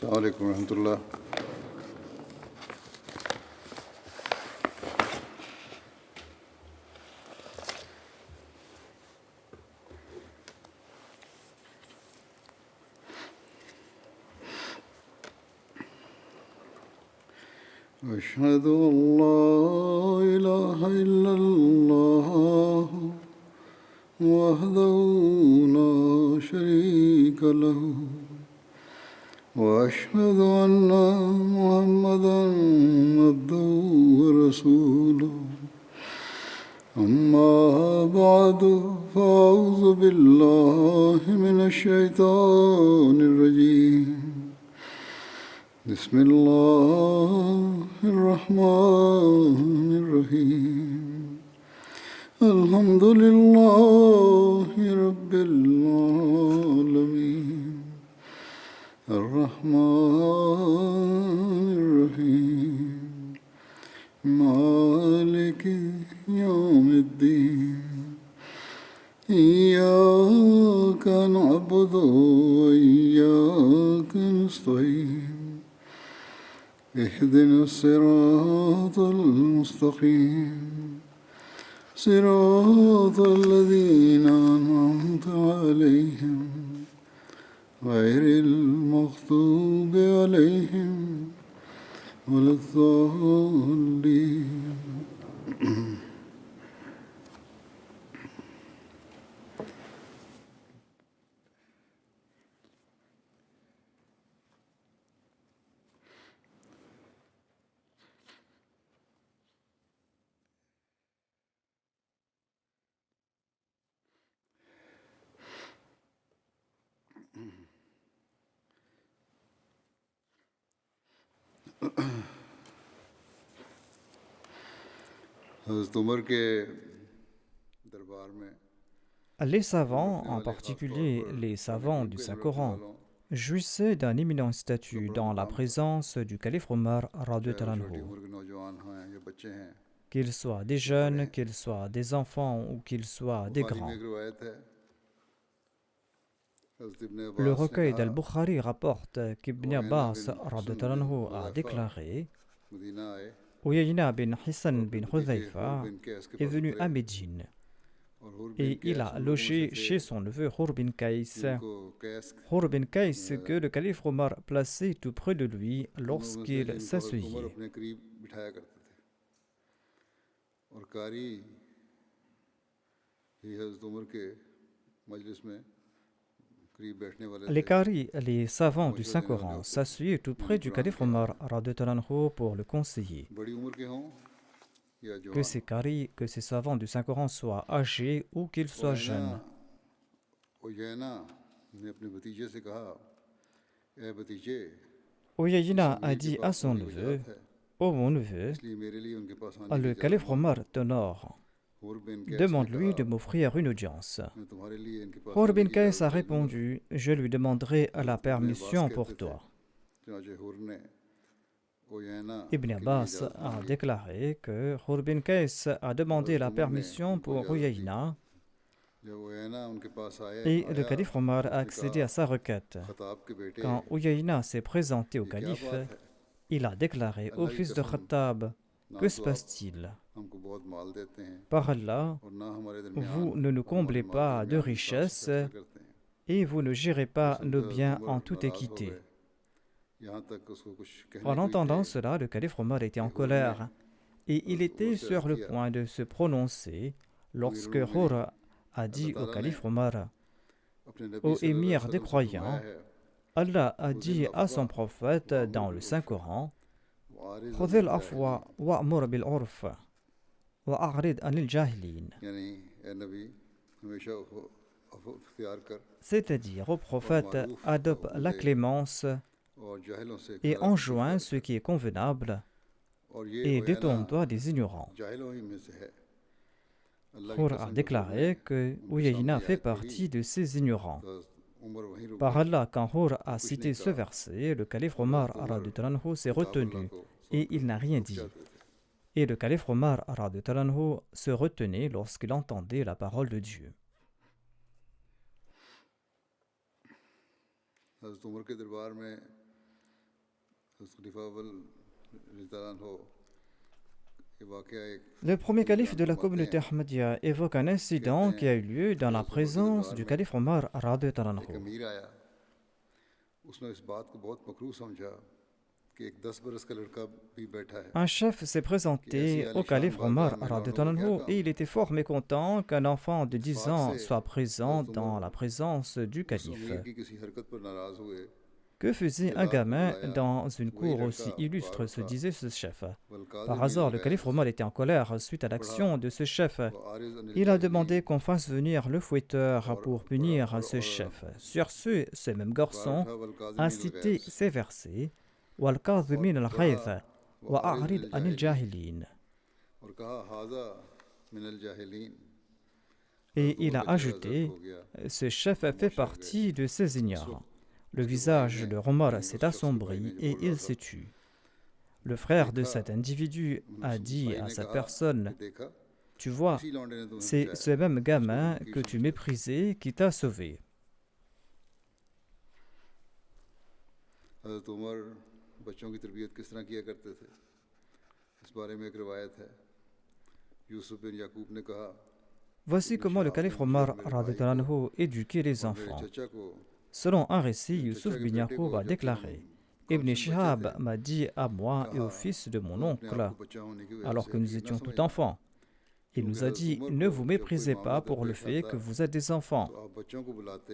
السلام عليكم ورحمة الله. أشهد أن لا إله إلا الله وحده لا شريك له وأشهد أن محمدا عبده ورسوله أما بعد فأعوذ بالله من الشيطان الرجيم بسم الله الرحمن الرحيم الحمد لله رب العالمين الرحمن الرحيم مالك يوم الدين إياك نعبد وإياك نستعين اهدنا الصراط المستقيم صراط الذين أنعمت عليهم غير المغضوب عليهم ولا الضالين. हज़रत उमर के दरबार में Les savants, en particulier les savants du Saint-Coran, jouissaient d'un éminent statut dans la présence du calife Omar radhiyallahu anhu. Qu'ils soient des jeunes, qu'ils soient des enfants ou qu'ils soient des grands. Le recueil d'Al-Bukhari rapporte qu'Ibn Abbas radhiyallahu anhu a déclaré: Uyayna bin Hissan bin Hudhayfa est venu à Médine et il a logé chez son neveu Hur bin Kays. Hur bin Kays que le calife Omar plaçait tout près de lui lorsqu'il s'asseyait. Les qaris, les savants du Saint-Coran, s'asseyaient tout près du calife Omar radhiyallahu anhu pour le conseiller. Que ces qaris, que ces savants du Saint-Coran soient âgés ou qu'ils soient jeunes. Uyayna a dit à son neveu: Ô mon neveu, le calife Omar t'honore. Demande-lui de m'offrir une audience. Hur bin Kays a répondu: Je lui demanderai la permission pour toi. Ibn Abbas a déclaré que Hur bin Kays a demandé la permission pour Uyayna et le calife Omar a accédé à sa requête. Quand Uyayna s'est présenté au calife, il a déclaré au fils de Khattab: Que se passe-t-il? Par Allah, vous ne nous comblez pas de richesses et vous ne gérez pas nos biens en toute équité. En entendant cela, le calife Omar était en colère et il était sur le point de se prononcer lorsque Hur a dit au calife Omar: Ô émir des croyants, Allah a dit à son prophète dans le Saint-Coran: Khudhil afwa wa'mur bil urf wa'a'rid anil jahilin. C'est-à-dire, au prophète, adopte la clémence et enjoint ce qui est convenable et détourne-toi des ignorants. Hur a déclaré que Uyayna fait partie de ces ignorants. Par Allah, quand Hur a cité ce verset, le calife Omar radhiyallahu anhu s'est retenu et il n'a rien dit. Et le calife Omar radhiyallahu anhu se retenait lorsqu'il entendait la parole de Dieu. Le premier calife de la communauté Ahmadiyya évoque un incident qui a eu lieu dans la présence du calife Omar radhiyallahu anhu. Un chef s'est présenté au calife Omar radhiyallahu anhu et il était fort mécontent qu'un enfant de 10 ans soit présent dans la présence du calife. Que faisait un gamin dans une cour aussi illustre, se disait ce chef. Par hasard, le calife Omar était en colère suite à l'action de ce chef. Il a demandé qu'on fasse venir le fouetteur pour punir ce chef. Sur ce même garçon a cité ces versets وَالْكَاظِمِينَ الْغَيْظَ وَأَعْرِضْ عَنِ الْجَاهِلِينَ. Et il a ajouté, ce chef fait partie de ces ignorants. Le visage de Omar s'est assombri et il s'est tu. Le frère de cet individu a dit à sa personne, tu vois, c'est ce même gamin que tu méprisais qui t'a sauvé. Voici comment le calife Omar radhiyallahu anhu éduquait les enfants. Selon un récit, Yusuf bin Yaqub a déclaré « Ibn Shihab m'a dit à moi et au fils de mon oncle, alors que nous étions tout enfants. Il nous a dit « Ne vous méprisez pas pour le fait que vous êtes des enfants. »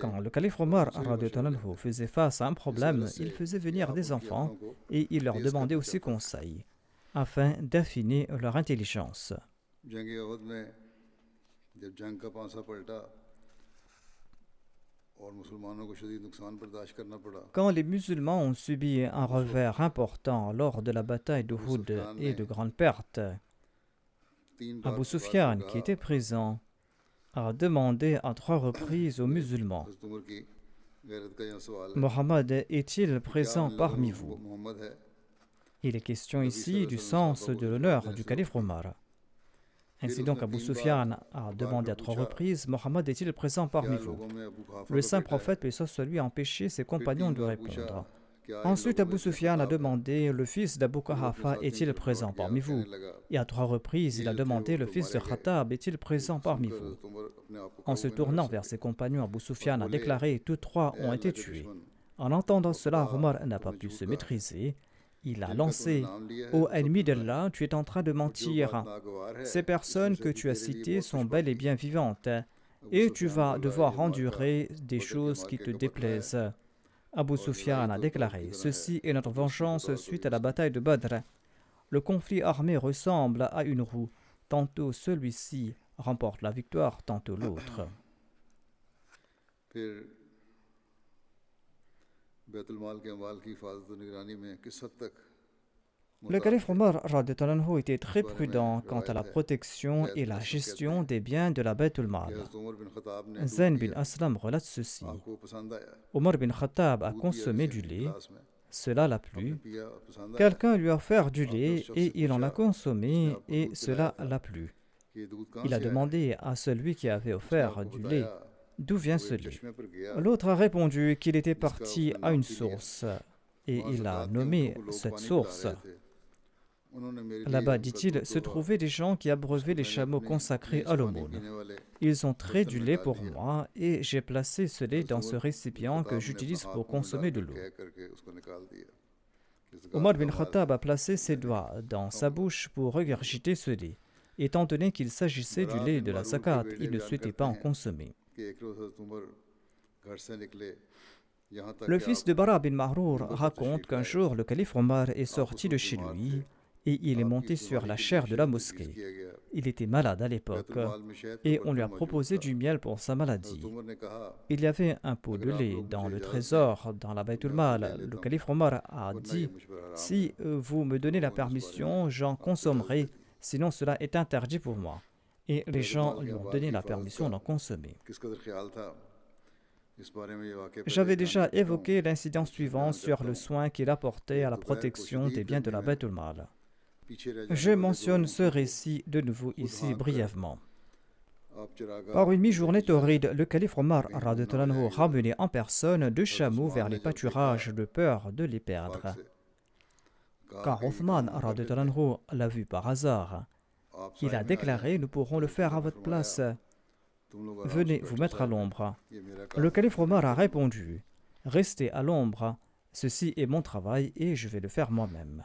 Quand le calife Omar radhiyallahu anhu faisait face à un problème, il faisait venir des enfants et il leur demandait aussi conseil, afin d'affiner leur intelligence. Quand les musulmans ont subi un revers important lors de la bataille d'Uhud et de grandes pertes, Abu Sufyan, qui était présent, a demandé à 3 reprises aux musulmans, « Mohammed est-il présent parmi vous ?» Il est question ici du sens de l'honneur du calife Omar. Ainsi donc, Abu Sufyan a demandé à 3 reprises, « Mohammed est-il présent parmi vous ?» Le saint prophète, paix soit sur lui, a empêché ses compagnons de répondre. Ensuite, Abu Sufyan a demandé, « Le fils d'Abu Quhafa est-il présent parmi vous ?» Et à 3 reprises, il a demandé, « Le fils de Khattab est-il présent parmi vous ?» En se tournant vers ses compagnons, Abu Sufyan a déclaré, « Tous 3 ont été tués. » En entendant cela, Omar n'a pas pu se maîtriser. Il a lancé, « Ô ennemi d'Allah, tu es en train de mentir. Ces personnes que tu as citées sont bel et bien vivantes, et tu vas devoir endurer des choses qui te déplaisent. » Abu Sufyan a déclaré, « Ceci est notre vengeance suite à la bataille de Badr. Le conflit armé ressemble à une roue. Tantôt celui-ci remporte la victoire, tantôt l'autre. » Le calife Omar radhiyallahu anhu était très prudent quant à la protection et la gestion des biens de la Bayt al-Mal. Zayn bin Aslam relate ceci. Omar bin Khattab a consommé du lait, cela l'a plu. Quelqu'un lui a offert du lait et il en a consommé et cela l'a plu. Il a demandé à celui qui avait offert du lait, d'où vient ce lait? L'autre a répondu qu'il était parti à une source et il a nommé cette source. Là-bas, dit-il, se trouvaient des gens qui abreuvaient les chameaux consacrés à l'aumône. Ils ont trait du lait pour moi et j'ai placé ce lait dans ce récipient que j'utilise pour consommer de l'eau. Omar bin Khattab a placé ses doigts dans sa bouche pour regurgiter ce lait. Étant donné qu'il s'agissait du lait de la zakat, il ne souhaitait pas en consommer. Le fils de Bara bin Mahrour raconte qu'un jour le calife Omar est sorti de chez lui et il est monté sur la chaire de la mosquée. Il était malade à l'époque et on lui a proposé du miel pour sa maladie. Il y avait un pot de lait dans le trésor, dans la Bayt al-Mal. Le calife Omar a dit « Si vous me donnez la permission, j'en consommerai, sinon cela est interdit pour moi. » Et les gens lui ont donné la permission d'en consommer. J'avais déjà évoqué l'incident suivant sur le soin qu'il apportait à la protection des biens de la Bayt al-Mal. Je mentionne ce récit de nouveau ici brièvement. Par une mi-journée torride, le calife Omar radhiyallahu anhu ramenait en personne 2 chameaux vers les pâturages de peur de les perdre. Quand Othman radhiyallahu anhu l'a vu par hasard, il a déclaré: nous pourrons le faire à votre place. Venez vous mettre à l'ombre. Le calife Omar a répondu: restez à l'ombre, ceci est mon travail et je vais le faire moi-même.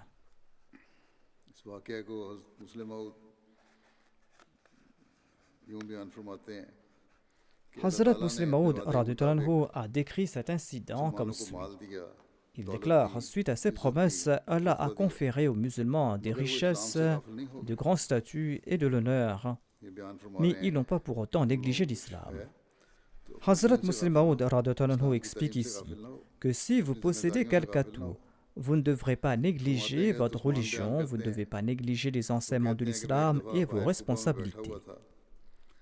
Hazrat Muslim Maud radhiyallahu anhu a décrit cet incident comme suit. Il déclare: suite à ces promesses, Allah a conféré aux musulmans des richesses, de grands statuts et de l'honneur, mais ils n'ont pas pour autant négligé l'islam. Hazrat Muslim Maud radhiyallahu anhu explique ici que si vous possédez quelque atout, vous ne devrez pas négliger votre religion, vous ne devez pas négliger les enseignements de l'islam et vos responsabilités.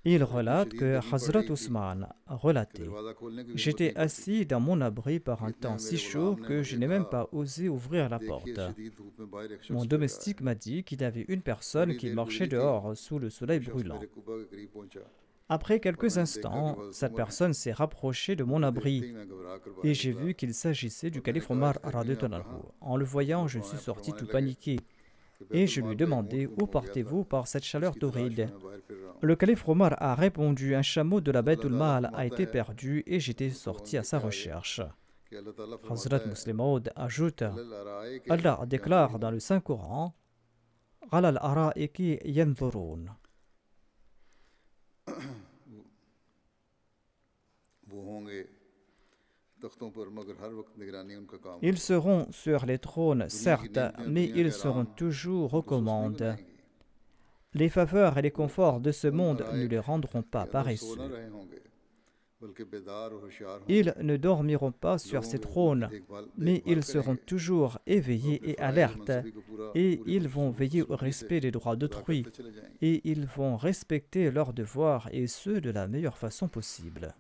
Il relate que Hazrat Ousmane a relaté: j'étais assis dans mon abri par un temps si chaud que je n'ai même pas osé ouvrir la porte. Mon domestique m'a dit qu'il y avait une personne qui marchait dehors sous le soleil brûlant. Après quelques instants, cette personne s'est rapprochée de mon abri et j'ai vu qu'il s'agissait du calife Omar radhiyallahu anhu. En le voyant, je suis sorti tout paniqué et je lui ai demandé: où partez-vous par cette chaleur torride? Le calife Omar a répondu: un chameau de la Baytul Mal a été perdu et j'étais sorti à sa recherche. Hazrat Muslim Maud ajoute: Allah déclare dans le Saint-Coran: Ala al-ara'iki yanzurun. Ils seront sur les trônes, certes, mais ils seront toujours aux commandes. Les faveurs et les conforts de ce monde ne les rendront pas paresseux. Ils ne dormiront pas sur ces trônes, mais ils seront toujours éveillés et alertes, et ils vont veiller au respect des droits d'autrui, et ils vont respecter leurs devoirs et ceux de la meilleure façon possible.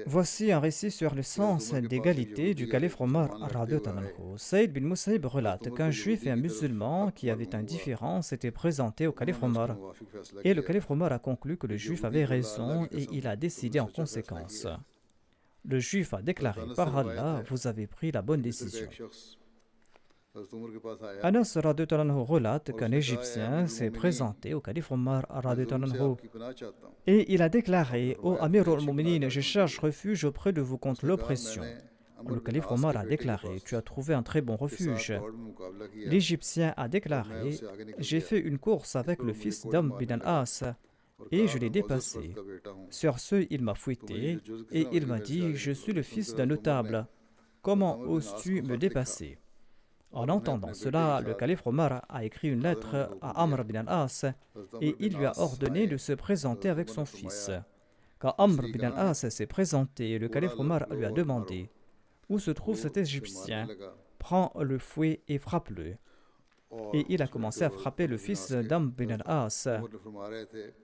Voici un récit sur le sens d'égalité du calife Omar radhiyallahu anhu. Saïd bin Musayyib relate qu'un juif et un musulman qui avaient un différend s'étaient présentés au calife Omar. Et le calife Omar a conclu que le juif avait raison et il a décidé en conséquence. Le juif a déclaré: par Allah, vous avez pris la bonne décision. Anas radhiyallahu anhu relate qu'un Égyptien s'est présenté au calife Omar radhiyallahu anhu et il a déclaré: ô Amir al-Mu'minin, je cherche refuge auprès de vous contre l'oppression. Le calife Omar a déclaré: tu as trouvé un très bon refuge. L'Égyptien a déclaré: j'ai fait une course avec le fils d'Amr bin al-As et je l'ai dépassé. Sur ce, il m'a fouetté et il m'a dit: je suis le fils d'un notable. Comment oses-tu me dépasser? En entendant cela, le calife Omar a écrit une lettre à Amr bin al-As et il lui a ordonné de se présenter avec son fils. Quand Amr bin al-As s'est présenté, le calife Omar lui a demandé: où se trouve cet Égyptien? Prends le fouet et frappe-le. Et il a commencé à frapper le fils d'Amr bin al-As.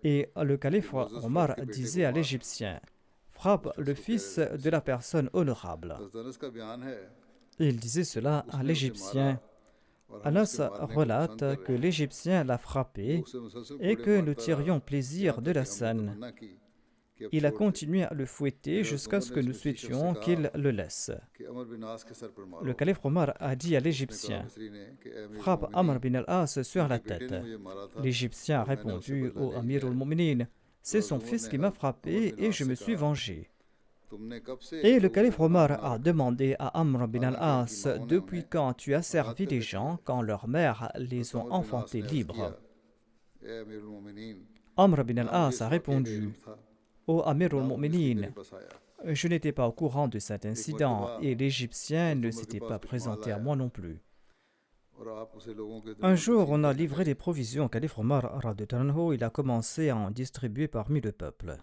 Et le calife Omar disait à l'Égyptien: frappe le fils de la personne honorable. Il disait cela à l'Égyptien. Anas relate que l'Égyptien l'a frappé et que nous tirions plaisir de la scène. Il a continué à le fouetter jusqu'à ce que nous souhaitions qu'il le laisse. Le calife Omar a dit à l'Égyptien: frappe Amr bin al-As sur la tête. L'Égyptien a répondu: ô Amir al-Mu'minin, c'est son fils qui m'a frappé et je me suis vengé. Et le calife Omar a demandé à Amr bin al-As: depuis quand tu as servi les gens quand leurs mères les ont enfantés libres? Amr bin al-As a répondu: ô Amir al-Mu'minin, je n'étais pas au courant de cet incident et l'Égyptien ne s'était pas présenté à moi non plus. Un jour, on a livré des provisions au calife Omar radhiyallahu anhu. Il a commencé à en distribuer parmi le peuple.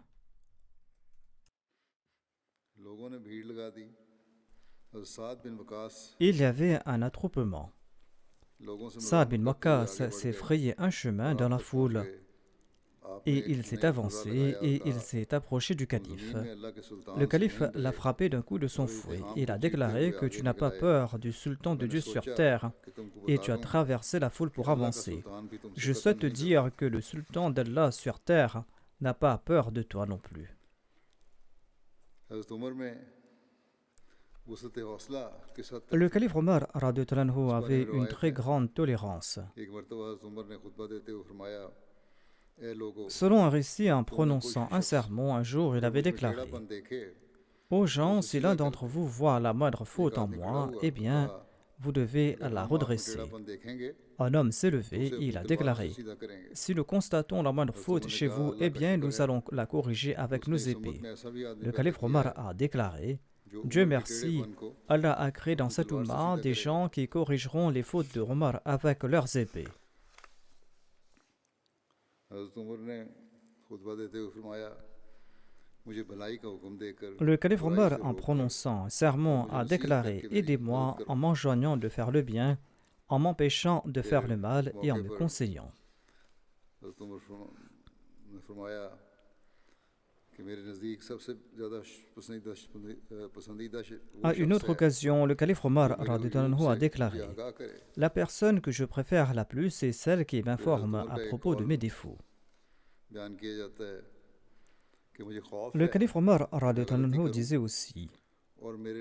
Il y avait un attroupement. Saad bin Waqqas s'est frayé un chemin dans la foule et il s'est avancé et il s'est approché du calife. Le calife l'a frappé d'un coup de son fouet. Il a déclaré que tu n'as pas peur du sultan de Dieu sur terre et tu as traversé la foule pour avancer. Je souhaite te dire que le sultan d'Allah sur terre n'a pas peur de toi non plus. Le calife Omar radhiyallahu anhu avait une très grande tolérance. Selon un récit, en prononçant un sermon, un jour, il avait déclaré: Aux gens, si l'un d'entre vous voit la moindre faute en moi, eh bien, vous devez la redresser. Un homme s'est levé et il a déclaré: Si nous constatons la moindre faute chez vous, eh bien, nous allons la corriger avec nos épées. Le calife Omar a déclaré: Dieu merci, Allah a créé dans cette Oumma des gens qui corrigeront les fautes de Omar avec leurs épées. Le calife Omar, en prononçant un sermon, a déclaré: Aidez-moi en m'enjoignant de faire le bien, en m'empêchant de faire le mal et en me conseillant. À une autre occasion, le calife Omar radhiyallahu anhu a déclaré: La personne que je préfère la plus est celle qui m'informe à propos de mes défauts. Le calife Omar radhiyallahu anhu disait aussi: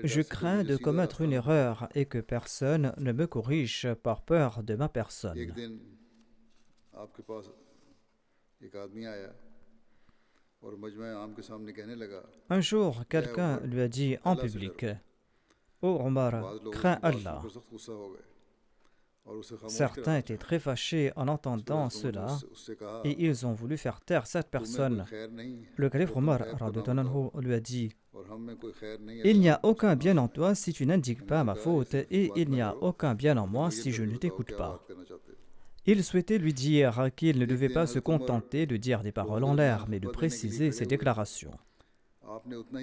Je crains de commettre une erreur et que personne ne me corrige par peur de ma personne. Un jour, quelqu'un lui a dit en public: Ô Omar, crains Allah. Certains étaient très fâchés en entendant cela et ils ont voulu faire taire cette personne. Le calife Omar radhiyallahu anhu lui a dit: Il n'y a aucun bien en toi si tu n'indiques pas ma faute et il n'y a aucun bien en moi si je ne t'écoute pas. Il souhaitait lui dire qu'il ne devait pas se contenter de dire des paroles en l'air, mais de préciser ses déclarations.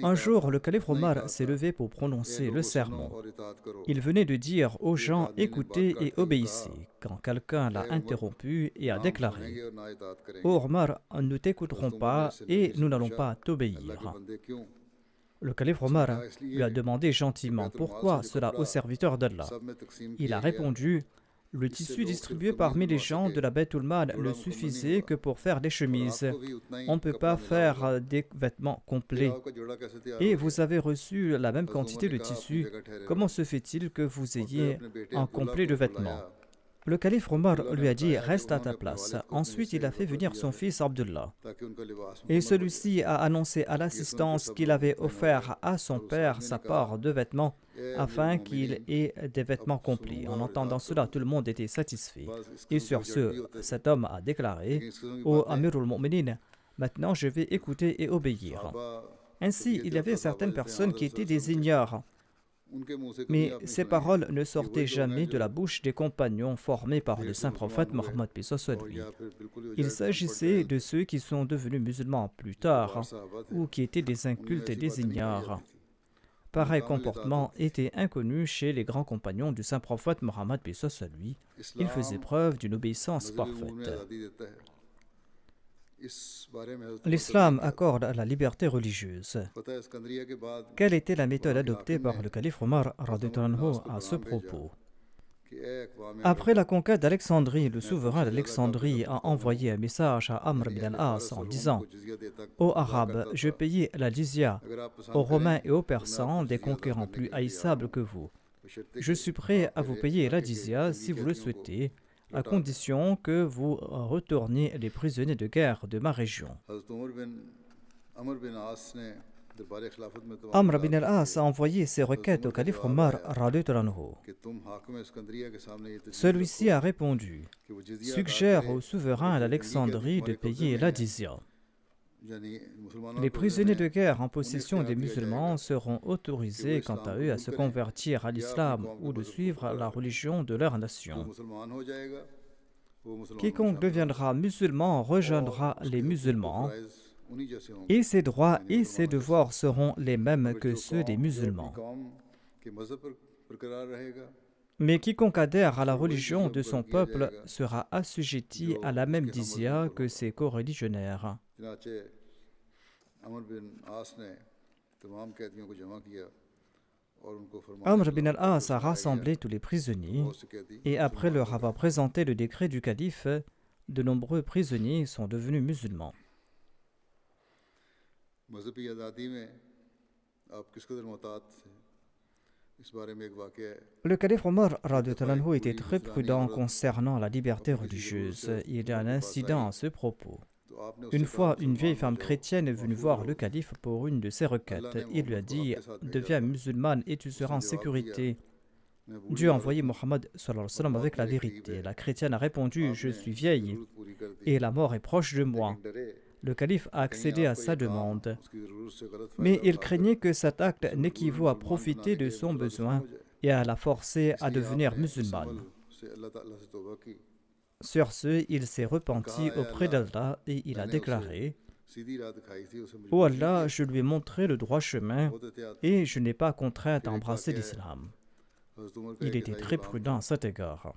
Un jour, le calife Omar s'est levé pour prononcer le sermon. Il venait de dire aux gens: Écoutez et obéissez, quand quelqu'un l'a interrompu et a déclaré: Ô Omar, nous ne t'écouterons pas et nous n'allons pas t'obéir. Le calife Omar lui a demandé gentiment pourquoi cela au serviteur d'Allah. Il a répondu: Le tissu distribué parmi les gens de la Baytul Mal ne suffisait que pour faire des chemises. On ne peut pas faire des vêtements complets. Et vous avez reçu la même quantité de tissu. Comment se fait-il que vous ayez un complet de vêtements? Le calife Omar lui a dit: Reste à ta place. Ensuite, il a fait venir son fils Abdullah. Et celui-ci a annoncé à l'assistance qu'il avait offert à son père sa part de vêtements afin qu'il ait des vêtements complets. En entendant cela, tout le monde était satisfait. Et sur ce, cet homme a déclaré: Ô Amirul Mu'minin, maintenant je vais écouter et obéir. Ainsi, il y avait certaines personnes qui étaient des ignares. Mais ces paroles ne sortaient jamais de la bouche des compagnons formés par le saint prophète Mohammed paix soit sur lui. Il s'agissait de ceux qui sont devenus musulmans plus tard ou qui étaient des incultes et des ignares. Pareil comportement était inconnu chez les grands compagnons du saint prophète Mohammed paix soit sur lui. Ils faisaient preuve d'une obéissance parfaite. L'islam accorde la liberté religieuse. Quelle était la méthode adoptée par le calife Omar radhiyallahu anhu à ce propos? Après la conquête d'Alexandrie, le souverain d'Alexandrie a envoyé un message à Amr bin al-As en disant: Ô Arabes, je payais la jizya aux Romains et aux Persans, des conquérants plus haïssables que vous. Je suis prêt à vous payer la jizya si vous le souhaitez, à condition que vous retourniez les prisonniers de guerre de ma région. Amr bin al-As a envoyé ses requêtes au calife Omar radhiyallahu anhu. Celui-ci a répondu: Suggère au souverain d'Alexandrie de payer la jizya. Les prisonniers de guerre en possession des musulmans seront autorisés quant à eux à se convertir à l'islam ou de suivre la religion de leur nation. Quiconque deviendra musulman rejoindra les musulmans et ses droits et ses devoirs seront les mêmes que ceux des musulmans. Mais quiconque adhère à la religion de son peuple sera assujetti à la même jizya que ses coreligionnaires. Amr bin al-As a rassemblé tous les prisonniers et après leur avoir présenté le décret du calife, de nombreux prisonniers sont devenus musulmans. मजहबी आज़ादी में आप किस कदर मोहतात थे इस बारे में एक वाक़या है। Le calife Omar radhiyallahu anhu était très prudent concernant la liberté religieuse. Il y a un incident à ce propos. तो आपने Une उससे कहा fois, une vieille मुसलमान femme हो जाओ, chrétienne est venue voir le calife pour une de ses requêtes. Il lui a dit « Deviens musulmane et tu seras en sécurité. मैं बूढ़ी Dieu a औरत envoyé हूँ, Mohammed sallallahu alayhi wa sallam avec la vérité. » La chrétienne a répondu « Je आपने suis vieille जरूरत पूरी कर दी, et la mort est proche de moi. लेकिन डरे Le calife a कहीं accédé à आपको sa ये काम demande, उसकी ज़रूरत से गलत mais फ़ायदा il उठाकर craignait que cet acte उसे मजबूर n'équivaut à मुसलमान profiter बनाने de के son मुतलबिस न besoin हो जाए। et à la forcer à इसलिए devenir आपने उस musulmane. अमल से अल्लाह ताला से तौबा की, Sur ce, il s'est repenti कहा, auprès अल्लाह, d'Allah et il a मैंने उसे déclaré सीधी राह दिखाई थी, उसे « Ô मजबूर नहीं Allah, किया, je lui ai montré le droit chemin बहुत एहतियात et je n'ai pas contraint फिर à एक embrasser वाक़या है, l'islam. » हज़रत उमर का Il एक était ईसाई très गुलाम prudent था, à cet égard.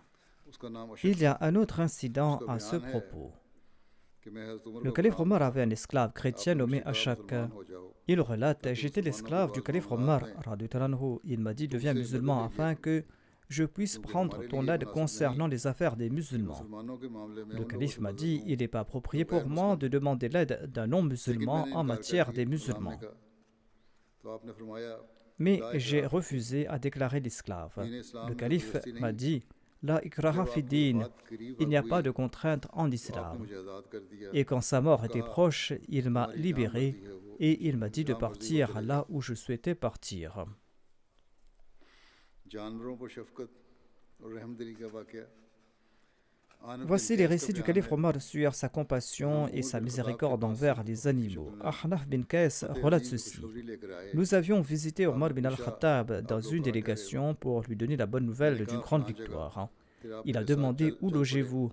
उसका नाम Il अशद y a un autre incident उसका à ce बयान है propos. कि मैं हज़रत उमर Le का calife गुलाम Omar था, avait un esclave chrétien आपने nommé मुझसे कहा Ashak. मुसलमान हो जाओ, Il relate, ताकि j'étais मुसलमानों के l'esclave du पास calife मामलात Omar. हैं, radhiyallahu anhu. Il m'a dit, तो deviens उनसे musulman मदद afin लीजिए, que je puisse क्योंकि prendre हमारे ton लिए aide मुनासिब concernant नहीं les affaires des कि musulmans. मुसलमानों के मामले में Le उन लोगों calife से m'a मदद dit, लूं il n'est pas जो approprié गैर pour moi मुस्लिम de हैं, demander l'aide d'un लेकिन non-musulman मैंने en इनकार कर matière दिया des इस्लाम musulmans. का, तो आपने फरमाया Mais ला j'ai इकराह फी refusé à déclarer l'esclave. दीन Le इस्लाम में calife ज़बरदस्ती m'a नहीं, dit, La ikraha जब fi आपकी din, वफ़ात करीब il अब n'y a हुई pas de contrainte en तो आपने islam. मुझे आज़ाद कर दिया Et quand sa mort और était कहा proche, il m'a तुम्हारी जहाँ libéré मर्जी है वो et il m'a dit de जहाँ मर्जी वो partir चले là जाओ। où je souhaitais partir. जानवरों पर शफकत और रहमदिली का वाक़या आनफ बिन Voici les कैस का récits du बयान calife है Omar sur sa कि हम compassion et Umar sa bin Khattab के miséricorde पास envers les खुशी animaux. खुशी Ahnaf bin Qais फतेह relate अजीम की ceci. खुशखबरी लेकर आए, Nous avions visité Omar आपने bin पूछा al-Khattab dans आप लोग une कहाँ ठहरे हो, délégation pour lui donner la bonne मैंने nouvelle कहा d'une grande फलां जगह, victoire. फिर आप Il a मेरे साथ demandé où चल पड़े, logez-vous.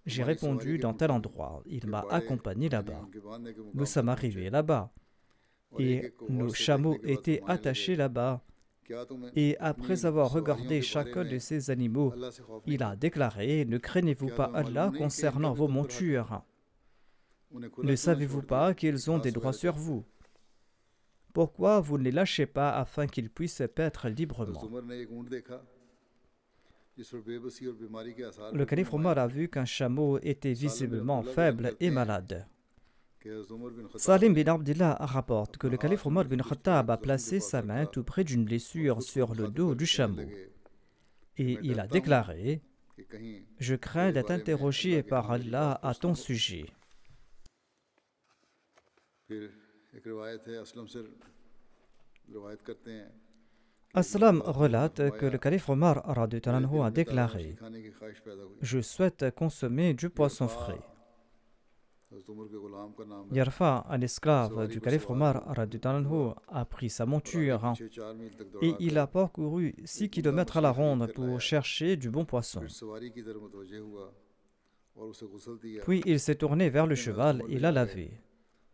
J'ai हमारी सवारी répondu के dans tel मुताबिक endroit. Il फिर m'a बाड़े accompagné यानी là-bas. उनके बांधने के Nous मुकाम sommes तक arrivés पहुंचे là-bas और et एक-एक को गौर nos से chameaux देखने के बाद étaient फरमाने attachés लगे, là-bas. क्या तुम्हें Et अपनी après avoir सवारियों regardé के बारे chacun de में ces animaux, अल्लाह से खौफ नहीं il a करते? déclaré, ne craignez-vous क्या pas तुम्हें मालूम Allah नहीं कि इनका concernant भी vos तुम पर हक है? montures? उन्हें खुला Ne क्यों न savez-vous छोड़ pas दिया कि qu'ils ont des घास droits वगैरह sur खाएं? vous? Pourquoi vous ne les lâchez pas afin qu'ils puissent paître हज़रत librement? उमर ने एक ऊँट देखा जिस पर बेबसी और बीमारी के आसार Le बिल्कुल calife नुमायां Omar a थे vu qu'un chameau était सालिम बिन visiblement अब्दुल्लाह बयान faible करते et हैं malade. कि हज़रत उमर बिन खत्ताब Salim ने bin Abdullah rapporte que अपना le हाथ calife Omar ऊँट bin की पीठ पर Khattab एक a जख्म के placé पास sa main रखा tout près d'une और blessure खुद को sur le मुखातिब dos करके du कहने chameau लगे et मैं il a डरता हूँ déclaré कि कहीं Je crains मेरे d'être बारे में interrogé अल्लाह के par यहाँ मेरी Allah बात à पुष्ट न ton हो। sujet. फिर एक रिवायत है असलम से रिवायत करते हैं Aslam relate que le calife Omar radhiyallahu anhu a déclaré खाने की ख्वाहिश पैदा हुई Je souhaite consommer du poisson frais. हज़रत उमर के गुलाम का नाम है Yarfa, un esclave सवारी du पर calife सवार Omar हुआ radhiyallahu anhu, a pris sa और आगे monture पीछे 4 मील तक et il a दौड़ाकर parcouru 6 एक उम्दा km à la मछली खरीद ronde कर pour लाया, chercher du bon poisson. फिर सवारी की तरफ मुतवज्जे हुआ और उसे गुस्ल दिया Puis il s'est tourné vers le फिर हज़रत cheval उमर et भी l'a आ गए lavé.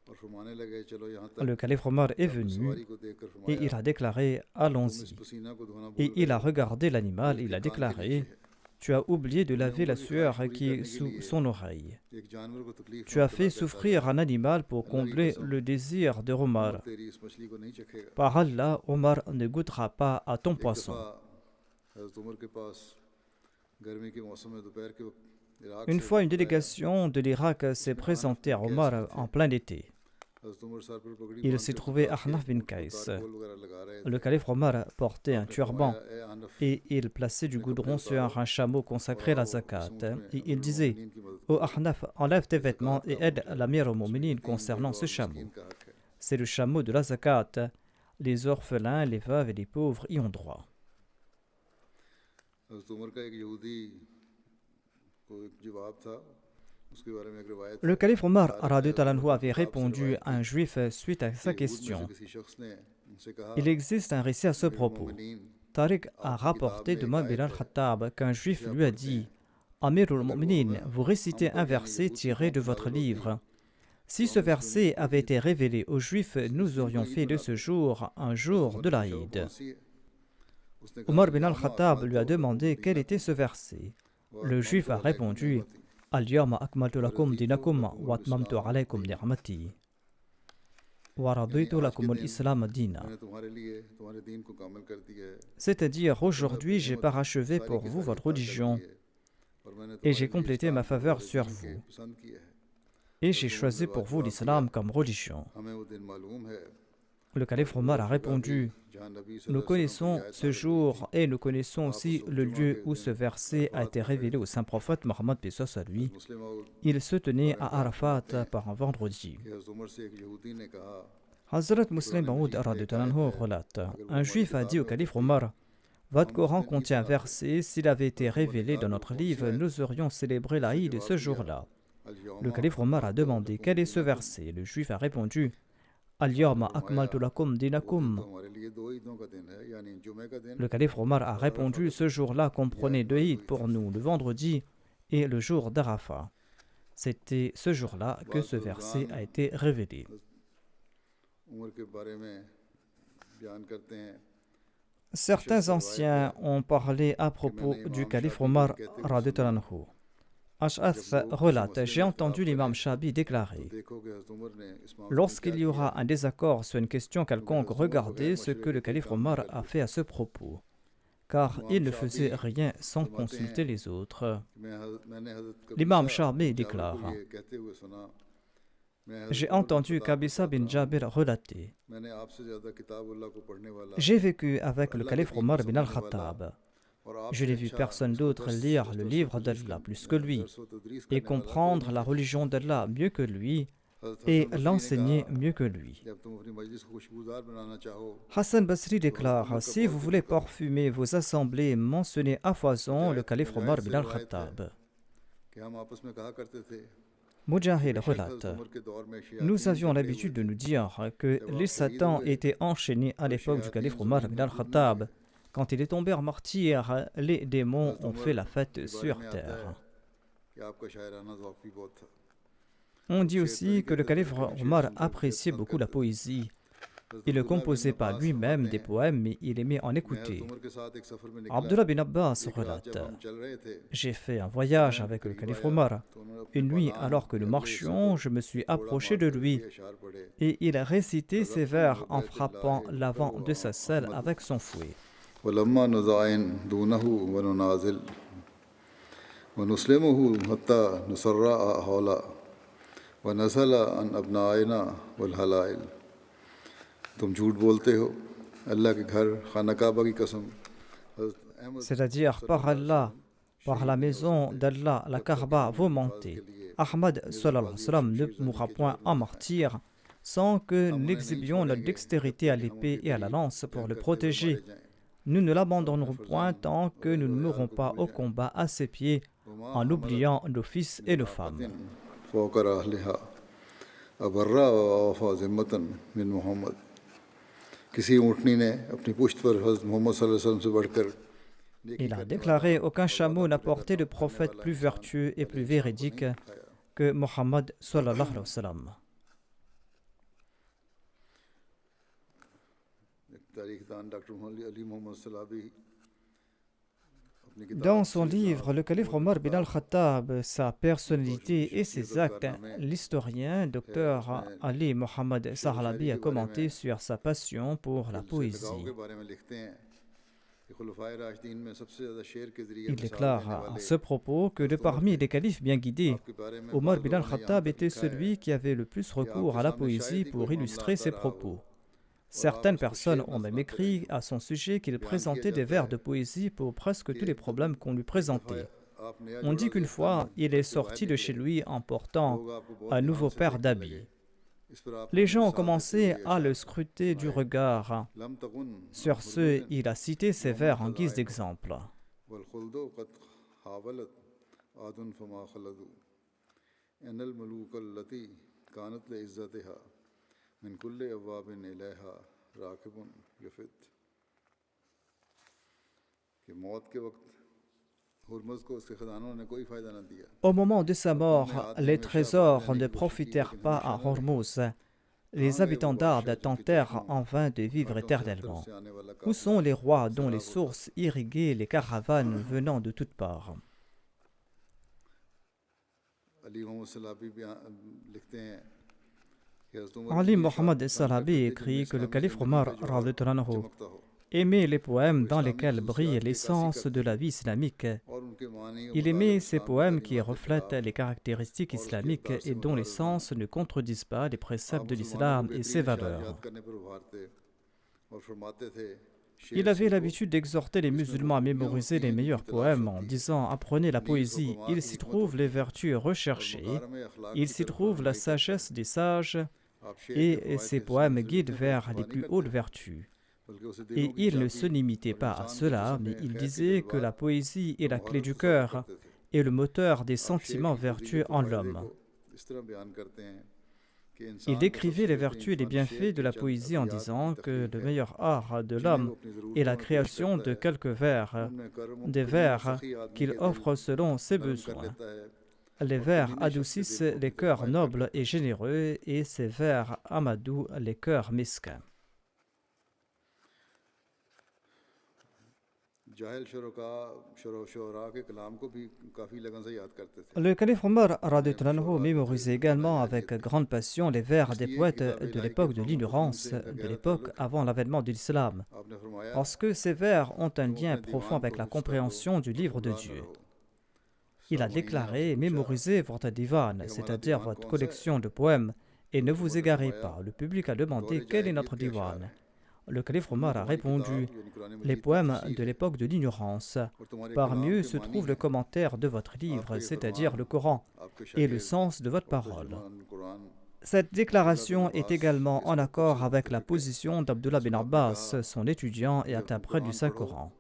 और फरमाने लगे चलो यहाँ तक Le calife Omar est अपनी venu सवारी को देखकर et il फरमाया a déclaré तुम इस Allons-y. पसीना को धोना Et भूल il a गए हो, regardé जो l'animal, il उसके a कान के नीचे déclaré है। Tu as oublié de तुमने laver la उमर की ख्वाहिश sueur पूरी qui est करने के sous लिए son oreille. एक जानवर को तकलीफ Tu as और fait तबाह करता souffrir था। un animal pour अल्लाह की combler कसम le désir de उमर Omar. तेरी इस मछली को नहीं चखेगा। Par Allah, Omar ne goûtera pas à ton एक poisson. दफ़ा हज़रत उमर के पास गर्मी के मौसम में दोपहर के वक्त इराक Une से fois, une वक्त आया। délégation de l'Irak s'est présentée à Omar en plein été. हज़रत उमर सर पर पगड़ी Il बांध s'est के trouvé उसके Ahnaf bin ऊँट को Qais. तार-गोल वगैरह लगा रहे थे। Le calife Omar portait un आपने turban फरमाया, "ए अहनफ, et il plaçait du अपने कपड़े goudron sur उतारो un chameau और consacré à la आओ इस zakat. ऊँट में Et il अमीरुल disait मोमिनीन की मदद Ô करो। Ahnaf, enlève tes ये vêtements ज़कात et का aide ऊँट है, l'amir au इसमें Mouminin यतीम, concernant विधवा ce और chameau. मिस्कीन का हक है। C'est le chameau de la zakat. Les orphelins, les veuves et les pauvres y ont droit. हज़रत उमर का एक यहूदी को एक जवाब था, उसके बारे में एक रिवायत Le है। calife Omar तारिख radhiyallahu anhu बिन avait खत्ताब से répondu रिवायत à un थी juif suite à कि sa यहूद में से question. किसी शख्स ने उनसे कहा, Il existe un récit à ce अमीरुल propos. मोमिनीन, Tariq a आपकी किताब rapporté में de एक Mohammed bin आयत है, al-Khattab qu'un juif जिसे आप lui a पढ़ते dit हैं, Amirul अगर वो Mu'minin, हमें vous हम récitez पर un यानी verset यहूद से tiré de कौम votre नाज़िल होती, livre. Si तो ce हम इस दिन verset को avait Eid été révélé aux Juifs, इस nous दिन को aurions ईद fait de ce मनाते। jour un हज़रत jour उमर de ने la पूछा, वो Eid. कौन सी है? उसने कहा, Omar bin "Yamaha al-Khattab lui a अकमलतु लकुम demandé quel était दीनकुम ce verset. व Le juif अतममतु a अलैकुम répondu निअमती Al-yawma akmaltu व lakum रदीतु dinakum लकुमुल wa atmamtu इस्लाम alaykum दीना। ni'mati wa यानी raditu आज के lakum दिन al-islam dina. मैंने तुम्हारे लिए तुम्हारे दीन को कामिल कर दिया है, C'est-à-dire, तुम्हें अपनी aujourd'hui, j'ai नेमत parachevé सारी pour की vous सारी votre अता कर दी religion है और मैंने et j'ai तुम्हारे लिए complété इस्लाम ma को faveur तुम्हारे sur दीन के vous. पसंद किया है। et j'ai choisi pour vous l'islam comme religion. Le calife Omar a répondu: nous connaissons ce jour et nous connaissons aussi le lieu où ce verset a été révélé au saint prophète Mohammed paix soit sur lui. Il se tenait à Arafat par un vendredi. Hazrat Muslim Maud relate: un juif a dit au calife Omar: votre Coran contient un verset, s'il avait été révélé dans notre livre, nous aurions célébré l'Aïd ce jour-là. Le calife Omar a demandé: quel est ce verset? Le juif a répondu: Al-Yawma akmaltu lakum dinakum. Le calife Omar a répondu: ce jour-là comprenait deux Eid pour nous, le vendredi et le jour d'Arafat. C'était ce jour-là que ce verset a été révélé. Certains anciens ont parlé à propos du calife Omar radhiyallahu anhu. Ash'ath relate: j'ai entendu l'imam Shabi déclarer: lorsqu'il y aura un désaccord sur une question quelconque, regardez ce que le calife Omar a fait à ce propos, car il ne faisait rien sans consulter les autres. L'imam Shabi déclare: j'ai entendu Qabisa bin Jabir relater: j'ai vécu avec le calife Omar bin al-Khattab. Je n'ai vu personne d'autre lire le livre d'Allah plus que lui, et comprendre la religion d'Allah mieux que lui, et l'enseigner mieux que lui. Hassan Basri déclare: si vous voulez parfumer vos assemblées, mentionnez à foison le calife Omar bin al-Khattab. Mujahid relate: nous avions l'habitude de nous dire que les satans étaient enchaînés à l'époque du calife Omar bin al-Khattab. Quand il est tombé en martyr, les démons ont fait la fête sur terre. On dit aussi que le calife Omar appréciait beaucoup la poésie. Il ne composait pas lui-même des poèmes, mais il aimait en écouter. Abdullah bin Abbas relate: j'ai fait un voyage avec le calife Omar. Une nuit, alors que nous marchions, je me suis approché de lui et il a récité ces vers en frappant l'avant de sa selle avec son fouet. ولما نزعين دونه وننازل ونسلمه حتى نسرع حولا ونسل عن أبنائنا والهلائل. तुम झूठ बोलते हो अल्लाह के घर खाना काबा की कसम. C'est-à-dire, par Allah, par la maison d'Allah, la Kaaba, vous mentez. Ahmad sallallahu alayhi wa sallam ne mourra point en martyr sans que nous exhibions notre dextérité à l'épée et à la lance pour le protéger. Nous ne l'abandonnerons point tant que nous ne mourrons pas au combat à ses pieds en oubliant nos fils et nos femmes. Il a déclaré: aucun chameau n'a porté de prophète plus vertueux et plus véridique que Mohammed sallallahu alayhi wa sallam. Dans son livre, le calife Omar bin al-Khattab, sa personnalité et ses actes, l'historien Dr Ali Mohammed Sahlabi a commenté sur sa passion pour la poésie. Il déclare à ce propos que de parmi les califes bien guidés, Omar bin al-Khattab était celui qui avait le plus recours à la poésie pour illustrer ses propos. Certaines personnes ont même écrit à son sujet qu'il présentait des vers de poésie pour presque tous les problèmes qu'on lui présentait. On dit qu'une fois, il est sorti de chez lui en portant un nouveau paire d'habits. Les gens ont commencé à le scruter du regard. Sur ce, il a cité ces vers en guise d'exemple. Au moment de sa mort, les trésors ne profitèrent pas à Hormuz. Les habitants d'Arde tentèrent en vain de vivre éternellement. Où sont les rois dont les sources irriguaient les caravanes venant de toutes parts? Ali Mohammed Salabi écrit que le calife Omar radhiyallahu anhu aimait les poèmes dans lesquels brille l'essence de la vie islamique. Il aimait ces poèmes qui reflètent les caractéristiques islamiques et dont les sens ne contredisent pas les préceptes de l'islam et ses valeurs. Il avait l'habitude d'exhorter les musulmans à mémoriser les meilleurs poèmes en disant « Apprenez la poésie, il s'y trouve les vertus recherchées, il s'y trouve la sagesse des sages, et ces poèmes guident vers les plus hautes vertus. » Et il ne se limitait pas à cela, mais il disait que la poésie est la clé du cœur et le moteur des sentiments vertueux en l'homme. Il décrivait les vertus et les bienfaits de la poésie en disant que le meilleur art de l'homme est la création de quelques vers, des vers qu'il offre selon ses besoins. Les vers adoucissent les cœurs nobles et généreux et ces vers amadouent les cœurs mesquins. Le calife Omar mémorisait également avec grande passion les vers des poètes de l'époque de l'ignorance, de l'époque avant l'avènement de l'islam, parce que ces vers ont un lien profond avec la compréhension du livre de Dieu. Il a déclaré « Mémorisez votre divan, c'est-à-dire votre collection de poèmes, et ne vous égarez pas. » Le public a demandé « Quel est notre divan ?» Le calife Omar a répondu « Les poèmes de l'époque de l'ignorance. Parmi eux se trouve le commentaire de votre livre, c'est-à-dire le Coran, et le sens de votre parole. » Cette déclaration est également en accord avec la position d'Abdullah bin Abbas, son étudiant et atteint près du Saint-Coran.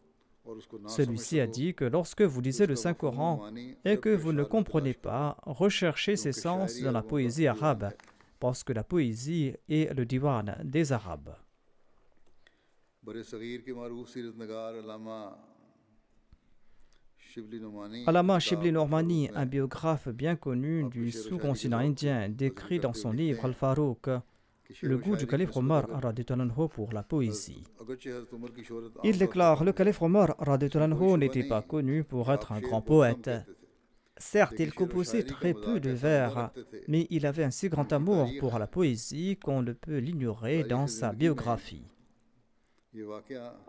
Celui-ci a dit que lorsque vous lisez le Saint-Coran et que vous ne comprenez pas, recherchez ses sens dans la poésie arabe, parce que la poésie est le diwan des Arabes. Allama Shibli Normani, un biographe bien connu du sous-continent indien, décrit dans son livre Al-Farouq le goût du calife Omar pour la poésie. Il déclare « Le calife Omar n'était pas connu pour être un grand poète. Certes, il composait très peu de vers, mais il avait un si grand amour pour la poésie qu'on ne peut l'ignorer dans sa biographie. »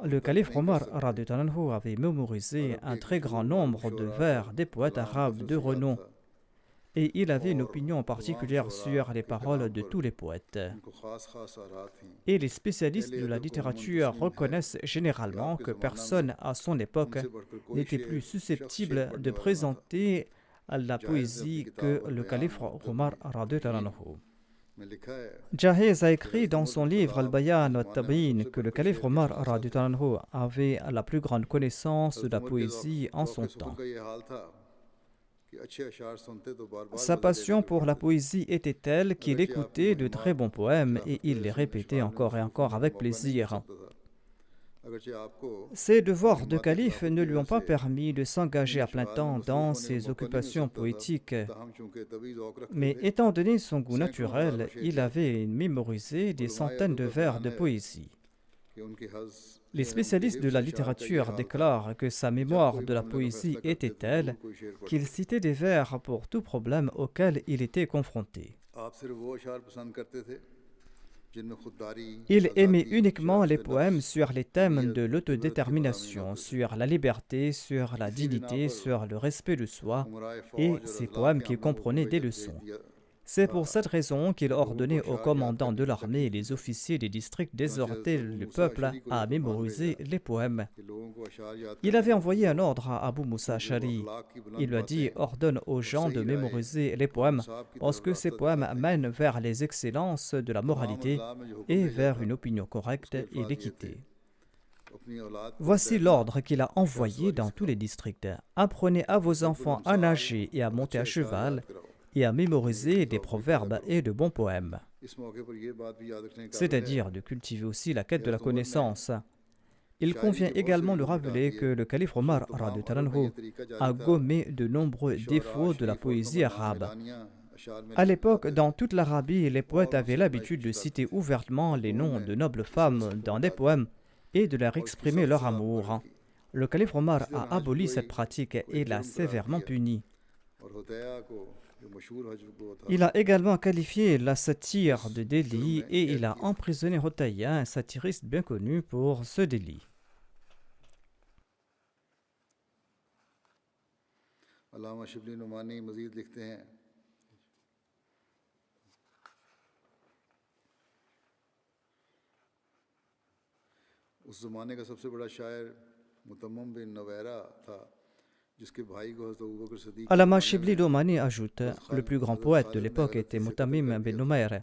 Le calife Omar avait mémorisé un très grand nombre de vers des poètes arabes de renom et il avait une opinion particulière sur les paroles de tous les poètes. Et les spécialistes de la littérature reconnaissent généralement que personne à son époque n'était plus susceptible de présenter la poésie que le calife Omar. Jahez a écrit dans son livre Al-Bayan wa-Tabyin que le calife Omar avait la plus grande connaissance de la poésie en son temps. Sa passion pour la poésie était telle qu'il écoutait de très bons poèmes et il les répétait encore et encore avec plaisir. Ses devoirs de calife ne lui ont pas permis de s'engager à plein temps dans ses occupations poétiques, mais étant donné son goût naturel, il avait mémorisé des centaines de vers de poésie. Les spécialistes de la littérature déclarent que sa mémoire de la poésie était telle qu'il citait des vers pour tout problème auquel il était confronté. Il aimait uniquement les poèmes sur les thèmes de l'autodétermination, sur la liberté, sur la dignité, sur le respect de soi, et ces poèmes qui comprenaient des leçons. C'est pour cette raison qu'il ordonnait aux commandants de l'armée et les officiers des districts d'exhorter le peuple à mémoriser les poèmes. Il avait envoyé un ordre à Abu Musa Ash'ari. Il lui a dit « Ordonne aux gens de mémoriser les poèmes parce que ces poèmes mènent vers les excellences de la moralité et vers une opinion correcte et l'équité. » Voici l'ordre qu'il a envoyé dans tous les districts. Apprenez à vos enfants à nager et à monter à cheval et à mémoriser des proverbes et de bons poèmes, c'est-à-dire de cultiver aussi la quête de la connaissance. Il convient également de rappeler que le calife Omar a gommé de nombreux défauts de la poésie arabe. À l'époque, dans toute l'Arabie, les poètes avaient l'habitude de citer ouvertement les noms de nobles femmes dans des poèmes et de leur exprimer leur amour. Le calife Omar a aboli cette pratique et l'a sévèrement punie. Il a également qualifié la satire de délit et il a emprisonné Hotaya, un satiriste bien connu pour ce délit. علامہ شبلی نعمانی مزید لکھتے ہیں اس زمانے کا سب سے بڑا شاعر متمم بن نویرہ تھا جس کے بھائی کو حضرت ابوبکر صدیق Allama Shibli Domani ajoute, le plus grand poète de l'époque était Mutamim bin Numayr,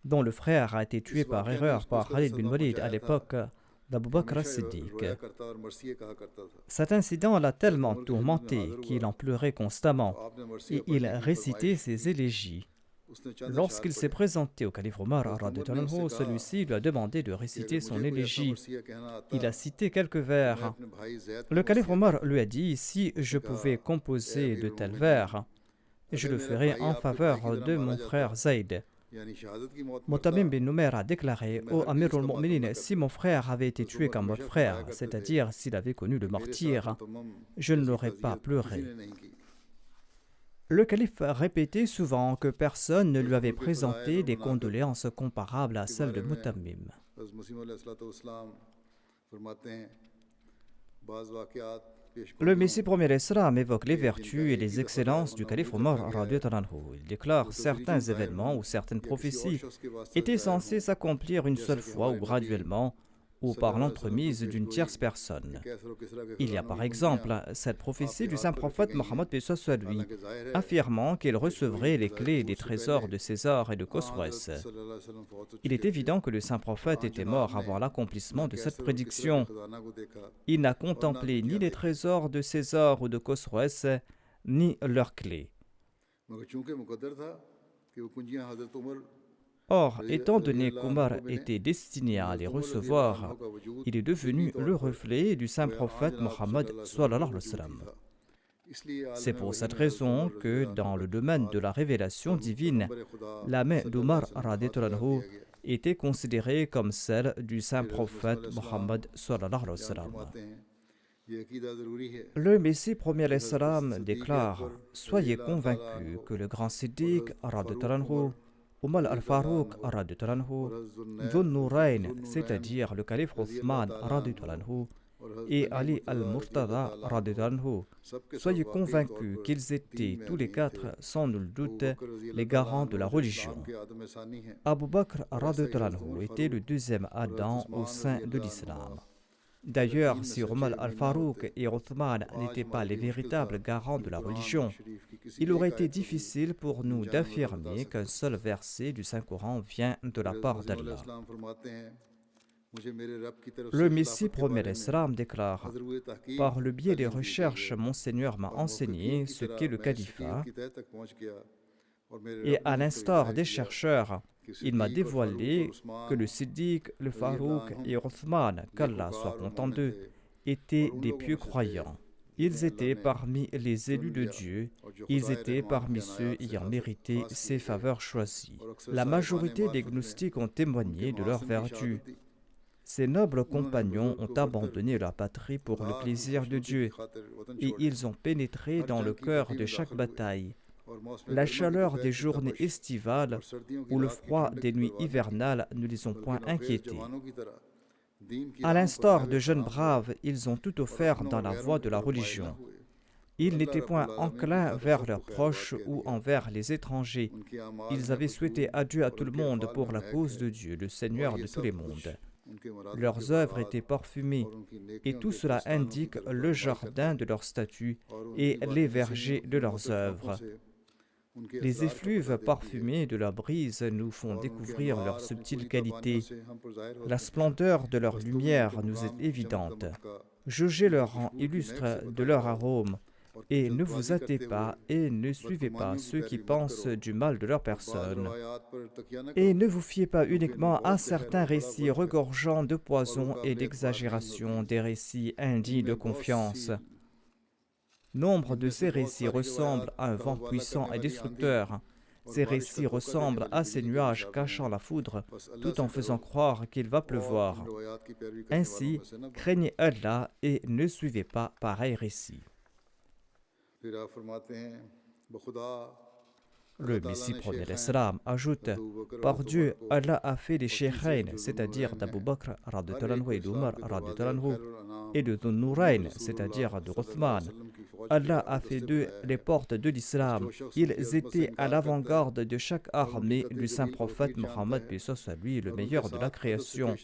dont le frère a été tué par erreur par Khalid bin Walid à l'époque d'Abu Bakr as-Siddiq. Cet incident l'a tellement tourmenté qu'il en pleurait constamment et il récitait ses élégies. Lorsqu'il s'est présenté au calife Omar, celui-ci lui a demandé de réciter son élégie. Il a cité quelques vers. Le calife Omar lui a dit, si je pouvais composer de tels vers, je le ferais en faveur de mon frère Zayd. Mutamim bin Numayr a déclaré, ô Amir al-Mu'minin, si mon frère avait été tué comme votre frère, c'est-à-dire s'il avait connu le martyre, je ne l'aurais pas pleuré. Le calife répétait souvent que personne ne lui avait présenté des condoléances comparables à celles de Mutamim. Le Messie premier l'Islam évoque les vertus et les excellences du calife Omar. Il déclare certains événements ou certaines prophéties étaient censés s'accomplir une seule fois ou graduellement ou par l'entremise d'une tierce personne. Il y a par exemple cette prophétie du saint prophète Mohammed lui, affirmant qu'il recevrait les clés des trésors de César et de Khosroès. Il est évident que le saint prophète était mort avant l'accomplissement de cette prédiction. Il n'a contemplé ni les trésors de César ou de Khosroès, ni leurs clés. Or, étant donné qu'Omar était destiné à les recevoir, il est devenu le reflet du saint prophète Mohammed sallallahu alayhi wa sallam. C'est pour cette raison que dans le domaine de la révélation divine, la main d'Omar était considérée comme celle du saint prophète Mohammed sallallahu alayhi wa sallam. Le Messie premier alayhi salam déclare, soyez convaincus que le grand Siddiq Umar al-Farouk Dhun Nourayn, c'est-à-dire le calife Othman et Ali al-Murtada, soyez convaincus qu'ils étaient tous les quatre, sans nul doute, les garants de la religion. Abu Bakr était le deuxième Adam au sein de l'islam. D'ailleurs, si Umar al-Farouk et Othman n'étaient pas les véritables garants de la religion, il aurait été difficile pour nous d'affirmer qu'un seul verset du Saint-Coran vient de la part d'Allah. Le Messie premier l'Islam déclare, par le biais des recherches, mon Seigneur m'a enseigné ce qu'est le califat, et à l'instar des chercheurs, il m'a dévoilé que le Siddiq, le Farouk et Othman, qu'Allah soit content d'eux, étaient des pieux croyants. Ils étaient parmi les élus de Dieu, ils étaient parmi ceux ayant mérité ses faveurs choisies. La majorité des gnostiques ont témoigné de leur vertu. Ces nobles compagnons ont abandonné leur patrie pour le plaisir de Dieu, et ils ont pénétré dans le cœur de chaque bataille. La chaleur des journées estivales ou le froid des nuits hivernales ne les ont point inquiétés. À l'instar de jeunes braves, ils ont tout offert dans la voie de la religion. Ils n'étaient point enclins vers leurs proches ou envers les étrangers. Ils avaient souhaité adieu à tout le monde pour la cause de Dieu, le Seigneur de tous les mondes. Leurs œuvres étaient parfumées, et tout cela indique le jardin de leur statut et les vergers de leurs œuvres. Les effluves parfumés de leur brise nous font découvrir leur subtile qualité. La splendeur de leur lumière nous est évidente. Jugez leur rang illustre de leur arôme, et ne vous hâtez pas et ne suivez pas ceux qui pensent du mal de leur personne. Et ne vous fiez pas uniquement à certains récits regorgeant de poison et d'exagération, des récits indignes de confiance. Nombre de ces récits ressemblent à un vent puissant et destructeur. Ces récits ressemblent à ces nuages cachant la foudre, tout en faisant croire qu'il va pleuvoir. Ainsi, craignez Allah et ne suivez pas pareils récits. Le Messie premier l'Islam ajoute: par Dieu, Allah a fait des Shaykhain, c'est-à-dire d'Abu Bakr radhiyallahu anhu et d'Umar radhiyallahu anhu, et de Dhun-Nurayn, c'est-à-dire de Uthman. Allah a fait d'eux les portes de l'islam. Ils étaient à l'avant-garde de chaque armée du saint prophète Mohammed, paix soit lui, le meilleur de la création.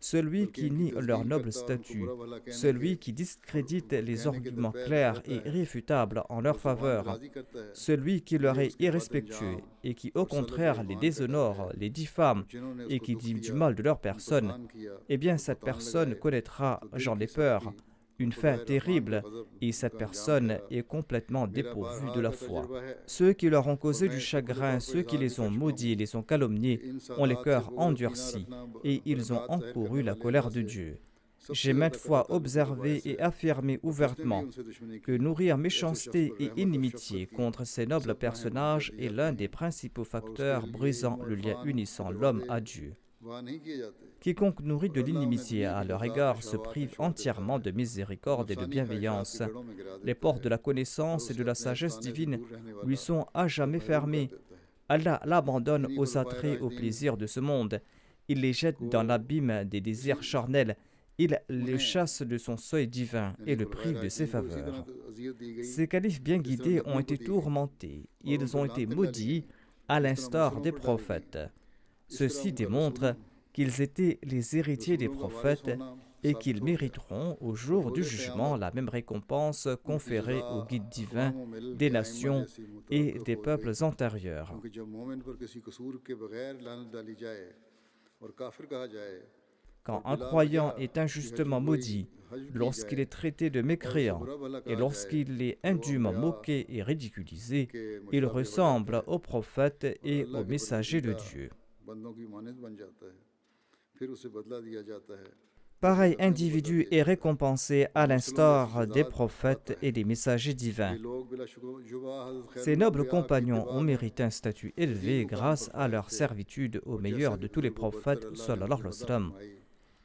Celui qui nie leur noble statut, celui qui discrédite les arguments clairs et irréfutables en leur faveur, celui qui leur est irrespectueux et qui au contraire les déshonore, les diffame et qui dit du mal de leur personne, eh bien cette personne connaîtra, j'en ai peur, une fin terrible, et cette personne est complètement dépourvue de la foi. Ceux qui leur ont causé du chagrin, ceux qui les ont maudits, les ont calomniés, ont les cœurs endurcis, et ils ont encouru la colère de Dieu. J'ai maintes fois observé et affirmé ouvertement que nourrir méchanceté et inimitié contre ces nobles personnages est l'un des principaux facteurs brisant le lien unissant l'homme à Dieu. Quiconque nourrit de l'inimitié à leur égard se prive entièrement de miséricorde et de bienveillance. Les portes de la connaissance et de la sagesse divine lui sont à jamais fermées. Allah l'abandonne aux attraits, aux plaisirs de ce monde. Il les jette dans l'abîme des désirs charnels. Il les chasse de son seuil divin et le prive de ses faveurs. Ces califes bien guidés ont été tourmentés. Ils ont été maudits à l'instar des prophètes. Ceci démontre qu'ils étaient les héritiers des prophètes et qu'ils mériteront au jour du jugement la même récompense conférée aux guides divins des nations et des peuples antérieurs. Quand un croyant est injustement maudit, lorsqu'il est traité de mécréant et lorsqu'il est indûment moqué et ridiculisé, il ressemble aux prophètes et aux messagers de Dieu. Pareil individu est récompensé à l'instar des prophètes et des messagers divins. Ces nobles compagnons ont mérité un statut élevé grâce à leur servitude au meilleur de tous les prophètes, sallallahu alayhi wa sallam.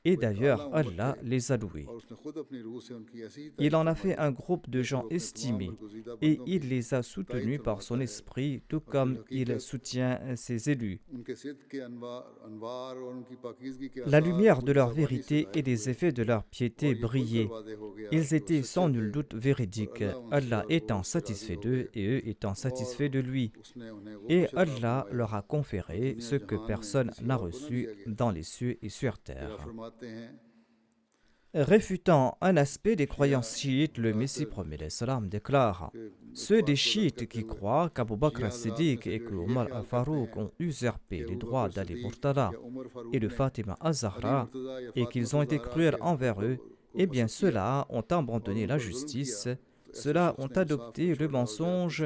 Et d'ailleurs, Allah les a loués. Il en a fait un groupe de gens estimés et il les a soutenus par son esprit, tout comme il soutient ses élus. La lumière de leur vérité et les effets de leur piété brillaient. Ils étaient sans nul doute véridiques, Allah étant satisfait d'eux et eux étant satisfaits de lui. Et Allah leur a conféré ce que personne n'a reçu dans les cieux et sur terre. Réfutant un aspect des croyances chiites, le Messie premier l'Islam déclare: ceux des chiites qui croient qu'Abu Bakr as-Siddiq et que Omar al-Farouk ont usurpé les droits d'Ali Murtada et de Fatima az-Zahra et qu'ils ont été cruels envers eux, eh bien ceux-là ont abandonné la justice, ceux-là ont adopté le mensonge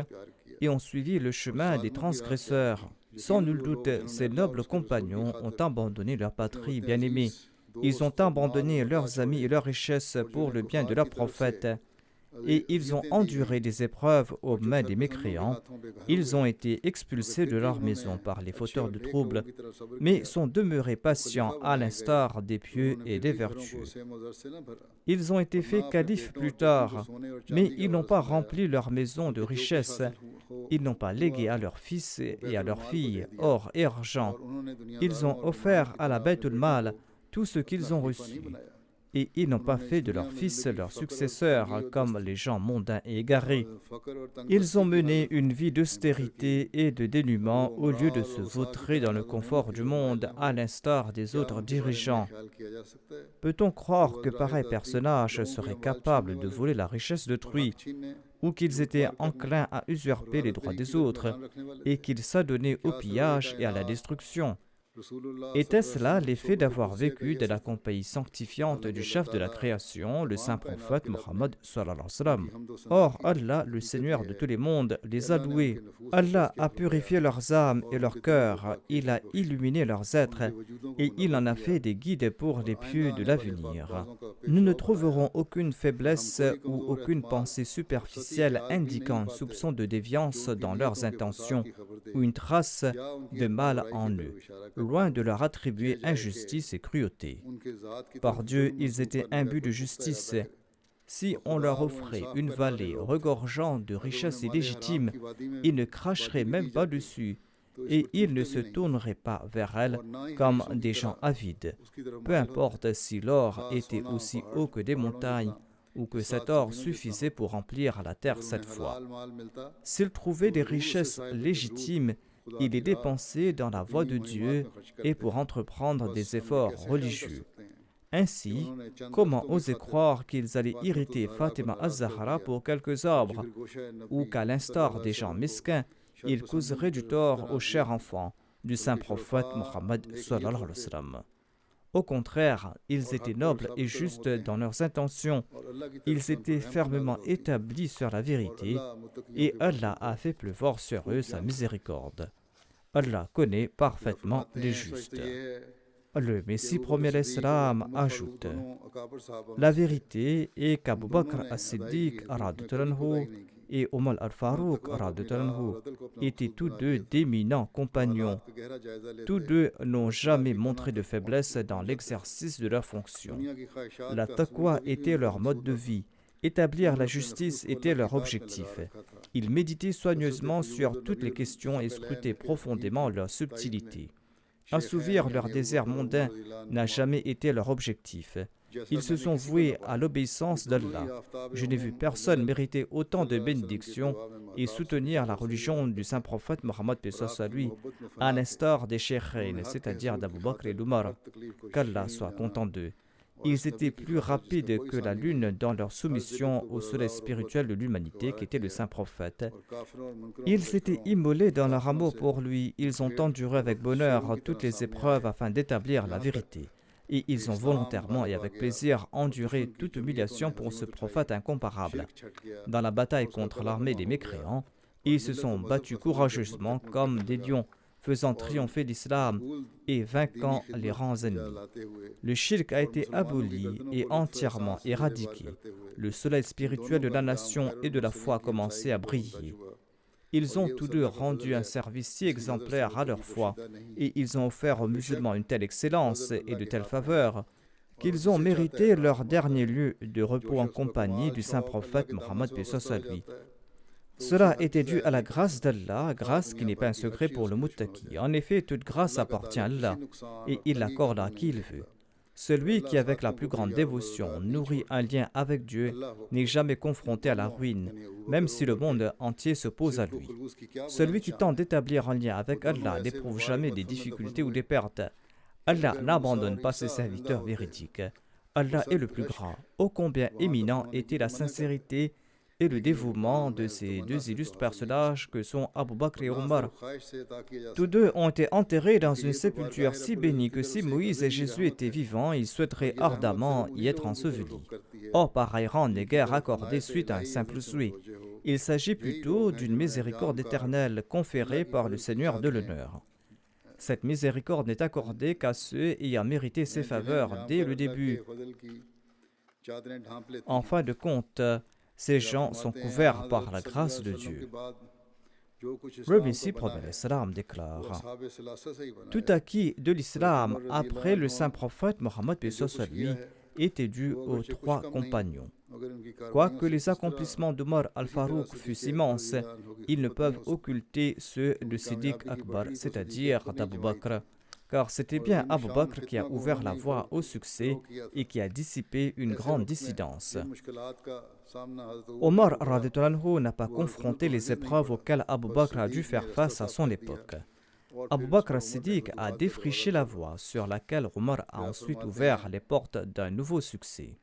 et ont suivi le chemin des transgresseurs. Sans nul doute, ces nobles compagnons ont abandonné leur patrie bien-aimée. Ils ont abandonné leurs amis et leurs richesses pour le bien de leur prophète. Et ils ont enduré des épreuves aux mains des mécréants. Ils ont été expulsés de leur maison par les fauteurs de troubles, mais sont demeurés patients à l'instar des pieux et des vertueux. Ils ont été faits califes plus tard, mais ils n'ont pas rempli leur maison de richesses. Ils n'ont pas légué à leurs fils et à leurs filles or et argent. Ils ont offert à la Bayt al-Mal tout ce qu'ils ont reçu. Et ils n'ont pas fait de leurs fils leurs successeurs comme les gens mondains et égarés. Ils ont mené une vie d'austérité et de dénuement au lieu de se vautrer dans le confort du monde à l'instar des autres dirigeants. Peut-on croire que pareils personnages seraient capables de voler la richesse d'autrui ou qu'ils étaient enclins à usurper les droits des autres et qu'ils s'adonnaient au pillage et à la destruction? Était-ce là l'effet d'avoir vécu de la compagnie sanctifiante du chef de la création, le saint prophète Mohammed sallallahu alayhi wa sallam? Or, Allah, le Seigneur de tous les mondes, les a loués. Allah a purifié leurs âmes et leurs cœurs, il a illuminé leurs êtres et il en a fait des guides pour les pieux de l'avenir. Nous ne trouverons aucune faiblesse ou aucune pensée superficielle indiquant un soupçon de déviance dans leurs intentions ou une trace de mal en eux, loin de leur attribuer injustice et cruauté. Par Dieu, ils étaient imbus de justice. Si on leur offrait une vallée regorgeant de richesses illégitimes, ils ne cracheraient même pas dessus et ils ne se tourneraient pas vers elle comme des gens avides. Peu importe si l'or était aussi haut que des montagnes ou que cet or suffisait pour remplir la terre 7 fois. S'ils trouvaient des richesses légitimes, ils les dépensaient dans la voie de Dieu et pour entreprendre des efforts religieux. Ainsi, comment oser croire qu'ils allaient irriter Fatima az-Zahra pour quelques arbres, ou qu'à l'instar des gens mesquins, ils causeraient du tort au cher enfant du saint prophète Mohammed sallallahu alayhi wa sallam. Au contraire, ils étaient nobles et justes dans leurs intentions. Ils étaient fermement établis sur la vérité et Allah a fait pleuvoir sur eux sa miséricorde. Allah connaît parfaitement les justes. Le Messie premier l'Islam ajoute: la vérité est qu'Abu Bakr as-Siddiq et Omar al-Farouq étaient tous deux d'éminents compagnons. Tous deux n'ont jamais montré de faiblesse dans l'exercice de leurs fonctions. La taqwa était leur mode de vie. Établir la justice était leur objectif. Ils méditaient soigneusement sur toutes les questions et scrutaient profondément leur subtilité. Assouvir leur désir mondain n'a jamais été leur objectif. Ils se sont voués à l'obéissance d'Allah. Je n'ai vu personne mériter autant de bénédictions et soutenir la religion du saint prophète Mohammed à lui, à l'instar des Cheikhain, c'est-à-dire d'Abu Bakr et d'Umar, qu'Allah soit content d'eux. Ils étaient plus rapides que la lune dans leur soumission au soleil spirituel de l'humanité qui était le saint prophète. Ils s'étaient immolés dans leur amour pour lui. Ils ont enduré avec bonheur toutes les épreuves afin d'établir la vérité. Et ils ont volontairement et avec plaisir enduré toute humiliation pour ce prophète incomparable. Dans la bataille contre l'armée des mécréants, ils se sont battus courageusement comme des lions, faisant triompher l'islam et vainquant les rangs ennemis. Le shirk a été aboli et entièrement éradiqué. Le soleil spirituel de la nation et de la foi a commencé à briller. Ils ont tous deux rendu un service si exemplaire à leur foi et ils ont offert aux musulmans une telle excellence et de telles faveurs qu'ils ont mérité leur dernier lieu de repos en compagnie du saint prophète Mohammed lui. Cela était dû à la grâce d'Allah, grâce qui n'est pas un secret pour le muttaqi. En effet, toute grâce appartient à Allah et il l'accorde à qui il veut. Celui qui, avec la plus grande dévotion, nourrit un lien avec Dieu n'est jamais confronté à la ruine, même si le monde entier s'oppose à lui. Celui qui tente d'établir un lien avec Allah n'éprouve jamais des difficultés ou des pertes. Allah n'abandonne pas ses serviteurs véridiques. Allah est le plus grand. Ô combien éminent était la sincérité et le dévouement de ces deux illustres personnages que sont Abu Bakr et Omar. Tous deux ont été enterrés dans une sépulture si bénie que si Moïse et Jésus étaient vivants, ils souhaiteraient ardemment y être ensevelis. Or, pareil rang n'est guère accordé suite à un simple souhait. Il s'agit plutôt d'une miséricorde éternelle conférée par le Seigneur de l'honneur. Cette miséricorde n'est accordée qu'à ceux ayant mérité ses faveurs dès le début. En fin de compte, ces gens sont couverts par la grâce de Dieu. Le Messie prophète l'Islam déclare: tout acquis de l'Islam après le saint prophète Mohammed lui était dû aux trois compagnons. Quoique les accomplissements d'Omar al-Farouq fussent immenses, ils ne peuvent occulter ceux de Siddiq Akbar, c'est-à-dire d'Abu Bakr, car c'était bien Abu Bakr qui a ouvert la voie au succès et qui a dissipé une grande dissidence. Omar n'a pas confronté les épreuves auxquelles Abu Bakr a dû faire face à son époque. Abu Bakr Siddiq a défriché la voie sur laquelle Omar a ensuite ouvert les portes d'un nouveau succès.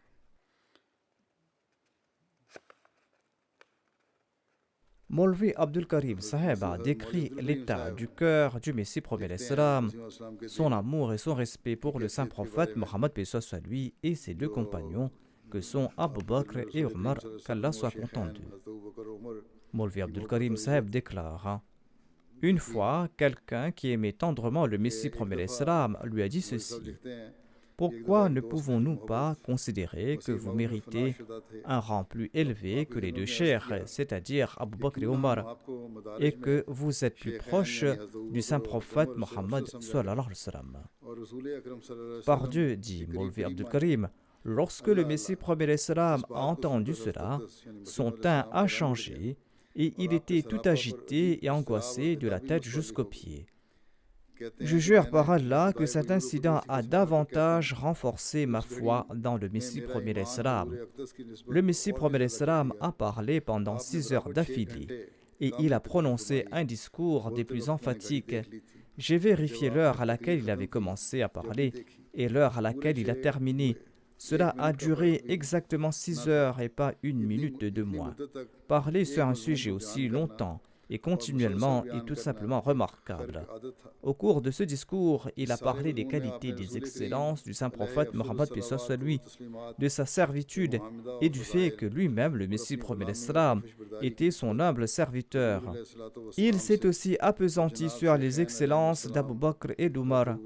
Maulvi Abdul Karim Saheb a décrit l'état du cœur du Messie prophète l'Islam, son amour et son respect pour le saint prophète Mohammed lui et ses deux compagnons que sont Abu Bakr et Omar, qu'Allah soit content d'eux. Maulvi Abdul Karim Saheb déclare: une fois, quelqu'un qui aimait tendrement le Messie prophète l'Islam lui a dit ceci: pourquoi ne pouvons-nous pas considérer que vous méritez un rang plus élevé que les deux cheikhs, c'est-à-dire Abu Bakr et Omar, et que vous êtes plus proche du saint prophète Mohammed sallallahu alayhi wa sallam? Par Dieu, dit Maulvi Abdul Karim, Lorsque le Messie premier l'Islam a entendu cela, son teint a changé et il était tout agité et angoissé de la tête jusqu'aux pieds. Je jure par Allah que cet incident a davantage renforcé ma foi dans le Messie premier l'Islam. Le Messie premier l'Islam a parlé pendant 6 heures d'affilée et il a prononcé un discours des plus emphatiques. J'ai vérifié l'heure à laquelle il avait commencé à parler et l'heure à laquelle il a terminé. Cela a duré exactement 6 heures et pas 1 minute de moins. Parler sur un sujet aussi longtemps et continuellement est tout simplement remarquable. Au cours de ce discours, il a parlé des qualités, des excellences du saint prophète Mohammed soit lui, de sa servitude et du fait que lui-même, le Messie premier l'Islam, était son humble serviteur. Il s'est aussi appesanti sur les excellences d'Abu Bakr et d'Umar.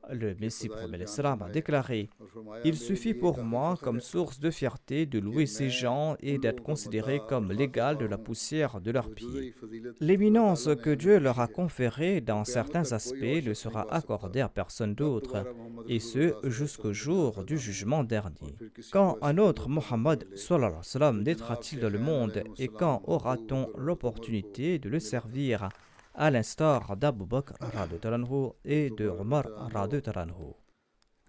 Le Messie premier l'Islam a déclaré « Il suffit pour moi comme source de fierté de louer ces gens et d'être considéré comme l'égal de la poussière de leurs pieds. L'éminence que Dieu leur a conférée dans certains aspects ne sera accordée à personne d'autre, et ce jusqu'au jour du jugement dernier. Quand un autre Mohammed naîtra-t-il dans le monde et quand aura-t-on l'opportunité de le servir à l'instar d'Abu Bakr et de Omar.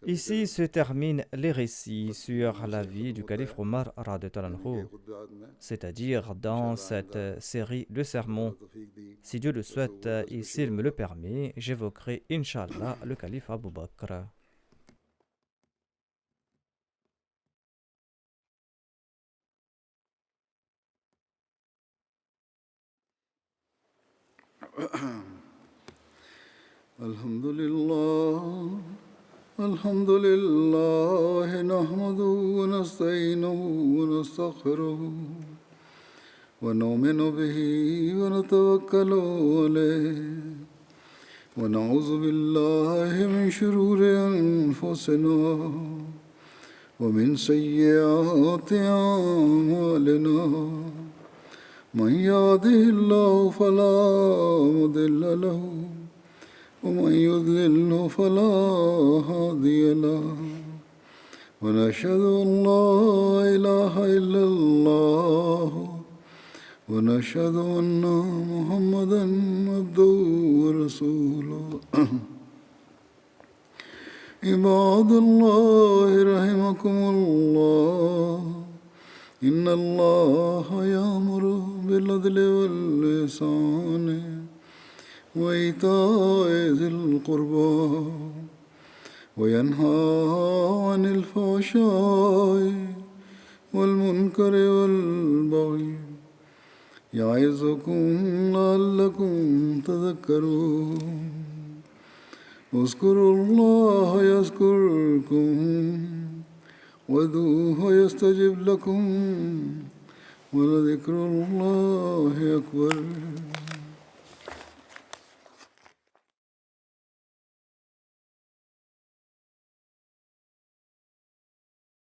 Ici se terminent les récits sur la vie du calife Omar, c'est-à-dire dans cette série de sermons. Si Dieu le souhaite et s'il me le permet, j'évoquerai, Inch'Allah, le calife Abu Bakr. الحمد لله نحمده ونستعينه ونستغفره ونؤمن به ونتوكل عليه ونعوذ بالله من شرور أنفسنا ومن سيئات أعمالنا من يهده الله فلا مضل له ومن يضلل فلا هادي له ونشهد أن لا إله إلا الله ونشهد أن محمدا عبده ورسوله عباد الله رحمكم الله إن الله يأمر بالعدل والإحسان وإيتاء ذي القربى وينهى عن الفحشاء والمنكر والبغي يعظكم لعلكم تذكرون اذكروا الله يذكركم وادعوه يستجب لكم ولذكر الله أكبر